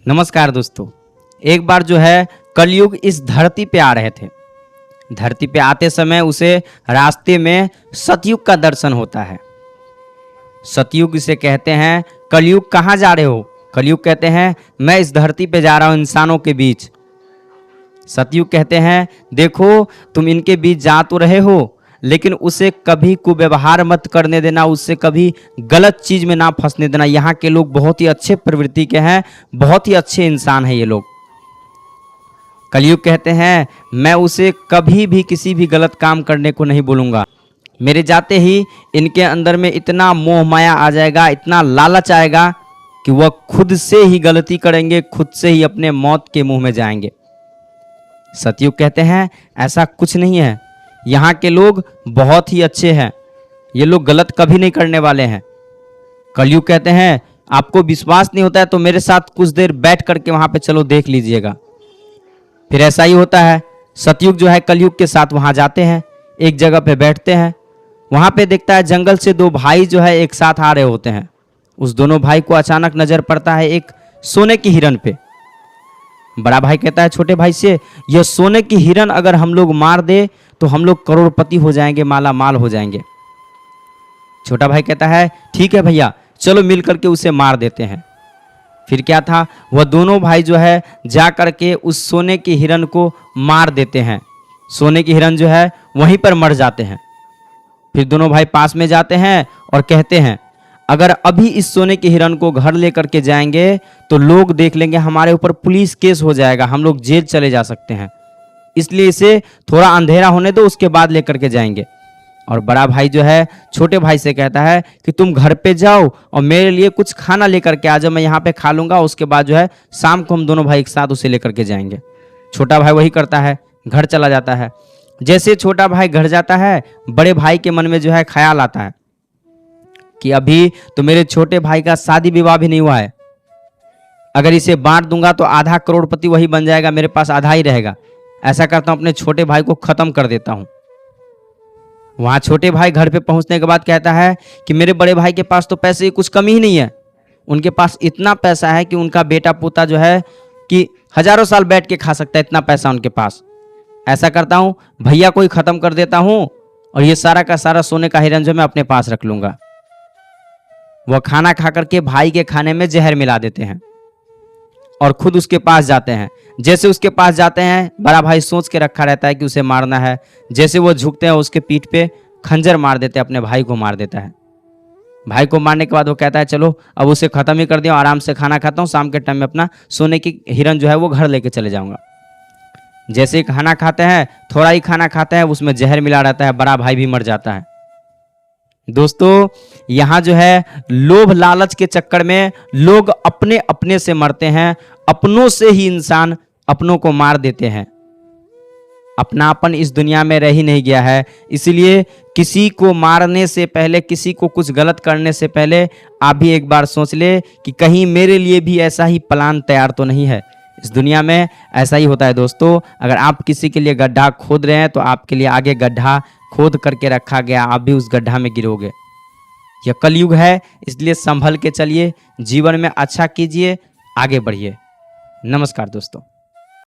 नमस्कार दोस्तों। एक बार जो है कलयुग इस धरती पे आ रहे थे। धरती पे आते समय उसे रास्ते में सतयुग का दर्शन होता है। सतयुग इसे कहते हैं। कलयुग कहाँ जा रहे हो? कलयुग कहते हैं मैं इस धरती पे जा रहा हूँ इंसानों के बीच। सतयुग कहते हैं देखो तुम इनके बीच जा तो रहे हो, लेकिन उसे कभी कुव्यवहार मत करने देना, उससे कभी गलत चीज में ना फंसने देना। यहाँ के लोग बहुत ही अच्छे प्रवृत्ति के हैं, बहुत ही अच्छे इंसान हैं ये लोग। कलयुग कहते हैं मैं उसे कभी भी किसी भी गलत काम करने को नहीं बोलूँगा। मेरे जाते ही इनके अंदर में इतना मोह माया आ जाएगा, इतना लालच आएगा कि वह खुद से ही गलती करेंगे, खुद से ही अपने मौत के मुंह में जाएंगे। सतयुग कहते हैं ऐसा कुछ नहीं है, यहाँ के लोग बहुत ही अच्छे हैं, ये लोग गलत कभी नहीं करने वाले हैं। कलयुग कहते हैं आपको विश्वास नहीं होता है तो मेरे साथ कुछ देर बैठ करके वहाँ पे चलो देख लीजिएगा। फिर ऐसा ही होता है। सतयुग जो है कलयुग के साथ वहाँ जाते हैं, एक जगह पे बैठते हैं। वहाँ पे देखता है जंगल से दो भाई जो है एक साथ आ रहे होते हैं। उस दोनों भाई को अचानक नजर पड़ता है एक सोने की हिरन पे। बड़ा भाई कहता है छोटे भाई से, यह सोने की हिरन अगर हम लोग मार दे तो हम लोग करोड़पति हो जाएंगे, माला माल हो जाएंगे। छोटा भाई कहता है ठीक है भैया, चलो मिल करके उसे मार देते हैं। फिर क्या था, वह दोनों भाई जो है जा करके उस सोने की हिरन को मार देते हैं। सोने की हिरन जो है वहीं पर मर जाते हैं। फिर दोनों भाई पास में जाते हैं और कहते हैं अगर अभी इस सोने की हिरन को घर लेकर के जाएंगे तो लोग देख लेंगे, हमारे ऊपर पुलिस केस हो जाएगा, हम लोग जेल चले जा सकते हैं, इसलिए इसे थोड़ा अंधेरा होने दो, उसके बाद लेकर के जाएंगे। और बड़ा भाई जो है छोटे भाई से कहता है कि तुम घर पे जाओ और मेरे लिए कुछ खाना लेकर के आ जाओ, मैं यहाँ पे खा लूंगा, उसके बाद जो है शाम को हम दोनों भाई एक साथ उसे लेकर के जाएंगे। छोटा भाई वही करता है, घर चला जाता है। जैसे छोटा भाई घर जाता है, बड़े भाई के मन में जो है ख्याल आता है कि अभी तो मेरे छोटे भाई का शादी विवाह भी नहीं हुआ है, अगर इसे बांट दूंगा तो आधा करोड़पति वही बन जाएगा, मेरे पास आधा ही रहेगा। ऐसा करता हूं अपने छोटे भाई को खत्म कर देता हूं। वहां छोटे भाई घर पे पहुंचने के बाद कहता है कि मेरे बड़े भाई के पास तो पैसे की कुछ कमी ही नहीं है, उनके पास इतना पैसा है कि उनका बेटा पोता जो है कि हजारों साल बैठ के खा सकता है, इतना पैसा उनके पास। ऐसा करता हूं भैया को ही खत्म कर देता हूं और ये सारा का सारा सोने का हिरन जो मैं अपने पास रख लूंगा। वह खाना खा करके भाई के खाने में जहर मिला देते हैं और खुद उसके पास जाते हैं। जैसे उसके पास जाते हैं, बड़ा भाई सोच के रखा रहता है कि उसे मारना है। जैसे वो झुकते हैं उसके पीठ पे खंजर मार देते हैं, अपने भाई को मार देता है। भाई को मारने के बाद वो कहता है चलो अब उसे खत्म ही कर दिया, आराम से खाना खाता हूँ, शाम के टाइम में अपना सोने की हिरन जो है वो घर लेके चले जाऊंगा। जैसे ही खाना खाते हैं, थोड़ा ही खाना खाते हैं, उसमें जहर मिला रहता है, बड़ा भाई भी मर जाता है। दोस्तों यहाँ जो है लोभ लालच के चक्कर में लोग अपने अपने से मरते हैं, अपनों से ही इंसान अपनों को मार देते हैं। अपनापन इस दुनिया में रह ही नहीं गया है, इसलिए किसी को मारने से पहले, किसी को कुछ गलत करने से पहले आप भी एक बार सोच ले कि कहीं मेरे लिए भी ऐसा ही प्लान तैयार तो नहीं है। इस दुनिया में ऐसा ही होता है दोस्तों, अगर आप किसी के लिए गड्ढा खोद रहे हैं तो आपके लिए आगे गड्ढा खोद करके रखा गया, आप भी उस गड्ढा में गिरोगे। यह कलयुग है, इसलिए संभल के चलिए, जीवन में अच्छा कीजिए, आगे बढ़िए। नमस्कार दोस्तों।